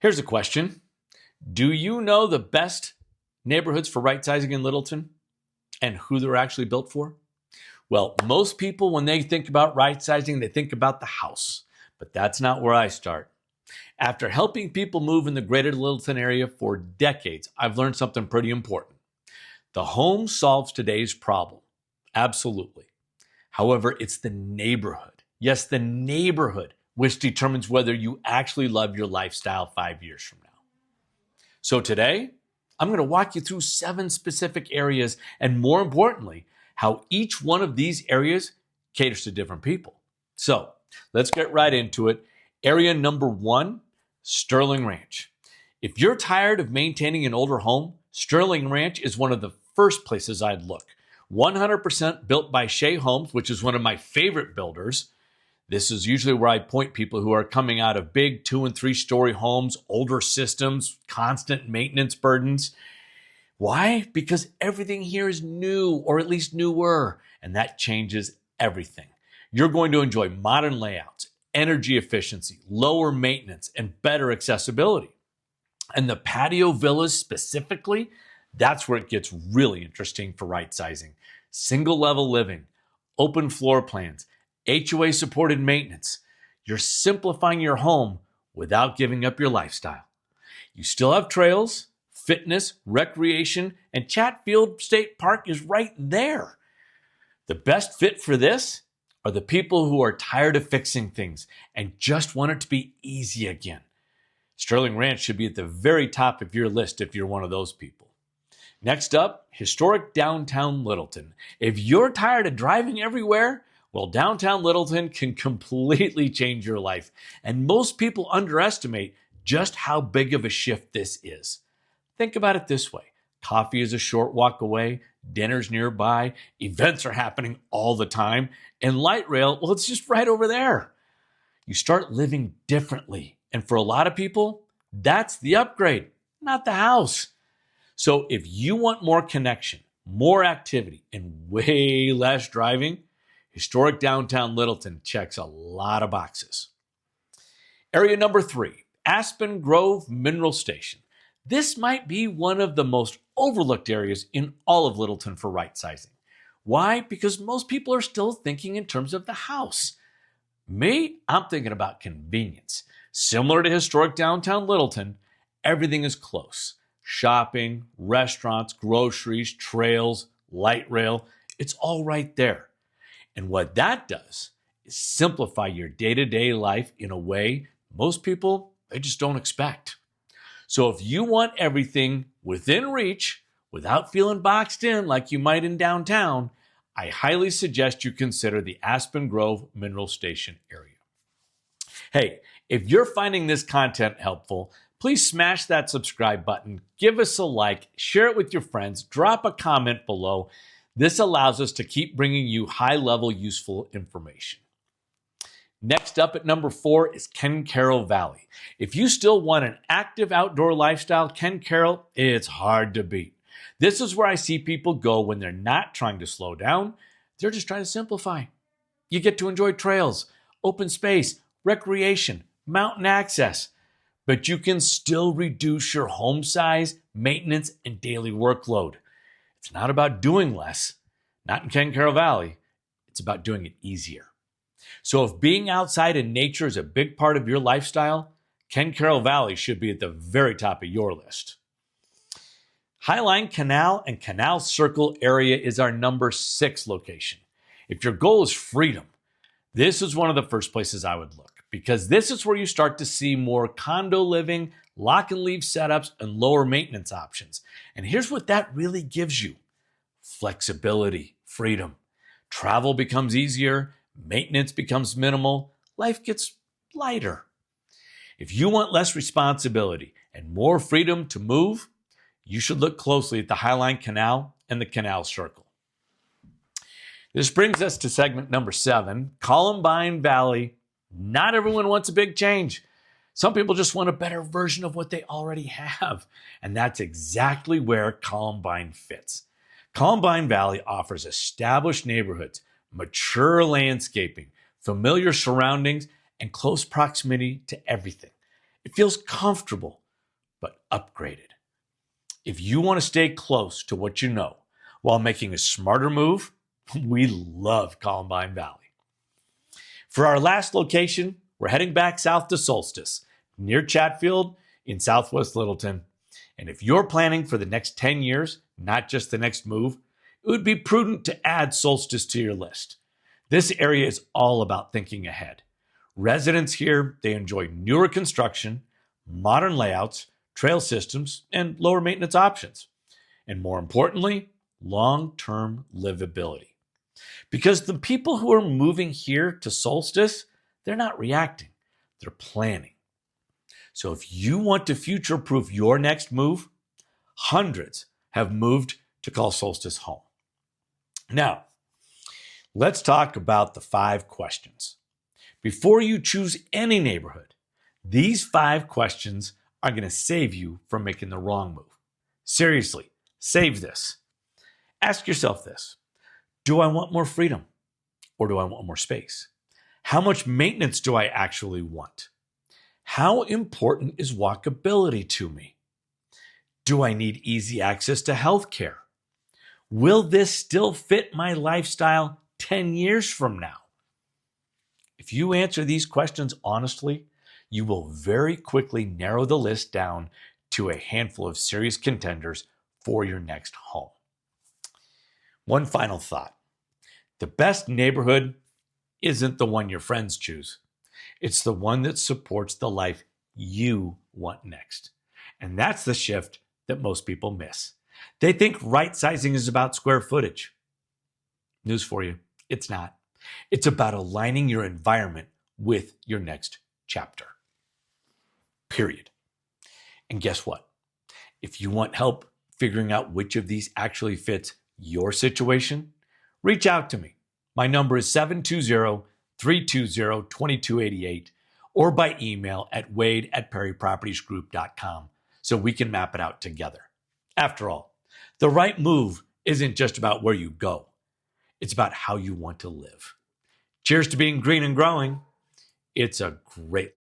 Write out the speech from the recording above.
Here's a question. Do you know the best neighborhoods for right-sizing in Littleton and who they're actually built for? Well, most people, when they think about right-sizing, they think about the house, but that's not where I start. After helping people move in the greater Littleton area for decades, I've learned something pretty important. The home solves today's problem. Absolutely. However, it's the neighborhood. Yes, the neighborhood, which determines whether you actually love your lifestyle 5 years from now. So today, I'm going to walk you through 7 specific areas, and more importantly, how each one of these areas caters to different people. So let's get right into it. Area number 1, Sterling Ranch. If you're tired of maintaining an older home, Sterling Ranch is one of the first places I'd look. 100% built by Shea Homes, which is one of my favorite builders. This is usually where I point people who are coming out of big 2- and 3-story homes, older systems, constant maintenance burdens. Why? Because everything here is new, or at least newer, and that changes everything. You're going to enjoy modern layouts, energy efficiency, lower maintenance, and better accessibility. And the patio villas specifically, that's where it gets really interesting for right-sizing. Single-level living, open floor plans, HOA-supported maintenance. You're simplifying your home without giving up your lifestyle. You still have trails, fitness, recreation, and Chatfield State Park is right there. The best fit for this are the people who are tired of fixing things and just want it to be easy again. Sterling Ranch should be at the very top of your list if you're one of those people. Next up, historic downtown Littleton. If you're tired of driving everywhere, well, downtown Littleton can completely change your life, and most people underestimate just how big of a shift this is. Think about it this way. Coffee is a short walk away, dinner's nearby, events are happening all the time, and light rail, well, it's just right over there. You start living differently, and for a lot of people, that's the upgrade, not the house. So if you want more connection, more activity, and way less driving, historic downtown Littleton checks a lot of boxes. Area number 3, Aspen Grove Mineral Station. This might be one of the most overlooked areas in all of Littleton for right-sizing. Why? Because most people are still thinking in terms of the house. Me, I'm thinking about convenience. Similar to historic downtown Littleton, everything is close. Shopping, restaurants, groceries, trails, light rail, it's all right there. And what that does is simplify your day-to-day life in a way most people, they just don't expect. So if you want everything within reach without feeling boxed in like you might in downtown, I highly suggest you consider the Aspen Grove Mineral Station area. Hey, if you're finding this content helpful, please smash that subscribe button, give us a like, share it with your friends, drop a comment below. This allows us to keep bringing you high-level, useful information. Next up at number 4 is Caryl Valley. If you still want an active outdoor lifestyle, Caryl, it's hard to beat. This is where I see people go when they're not trying to slow down, they're just trying to simplify. You get to enjoy trails, open space, recreation, mountain access, but you can still reduce your home size, maintenance, and daily workload. It's not about doing less, not in Caryl Valley. It's about doing it easier. So if being outside in nature is a big part of your lifestyle, Caryl Valley should be at the very top of your list. Highline Canal and Canal Circle area is our number 6 location. If your goal is freedom, this is one of the first places I would look, because this is where you start to see more condo living, lock and leave setups, and lower maintenance options. And here's what that really gives you. Flexibility, freedom. Travel becomes easier, maintenance becomes minimal, life gets lighter. If you want less responsibility and more freedom to move, you should look closely at the Highline Canal and the Canal Circle. This brings us to segment number 7, Columbine Valley. Not everyone wants a big change. Some people just want a better version of what they already have. And that's exactly where Columbine fits. Columbine Valley offers established neighborhoods, mature landscaping, familiar surroundings, and close proximity to everything. It feels comfortable, but upgraded. If you want to stay close to what you know while making a smarter move, we love Columbine Valley. For our last location, we're heading back south to Solstice, near Chatfield in southwest Littleton. And if you're planning for the next 10 years, not just the next move, it would be prudent to add Solstice to your list. This area is all about thinking ahead. Residents here, they enjoy newer construction, modern layouts, trail systems, and lower maintenance options. And more importantly, long-term livability. Because the people who are moving here to Solstice, they're not reacting, they're planning. So if you want to future-proof your next move, hundreds have moved to call Solstice home. Now, let's talk about the 5 questions. Before you choose any neighborhood, these 5 questions are going to save you from making the wrong move. Seriously, save this. Ask yourself this. Do I want more freedom or do I want more space? How much maintenance do I actually want? How important is walkability to me? Do I need easy access to health care? Will this still fit my lifestyle 10 years from now? If you answer these questions honestly, you will very quickly narrow the list down to a handful of serious contenders for your next home. One final thought. The best neighborhood isn't the one your friends choose. It's the one that supports the life you want next. And that's the shift that most people miss. They think right-sizing is about square footage. News for you, it's not. It's about aligning your environment with your next chapter. Period. And guess what? If you want help figuring out which of these actually fits your situation, reach out to me. My number is 720-320-2288 or by email at wade@perrypropertiesgroup.com so we can map it out together. After all, the right move isn't just about where you go. It's about how you want to live. Cheers to being green and growing. It's a great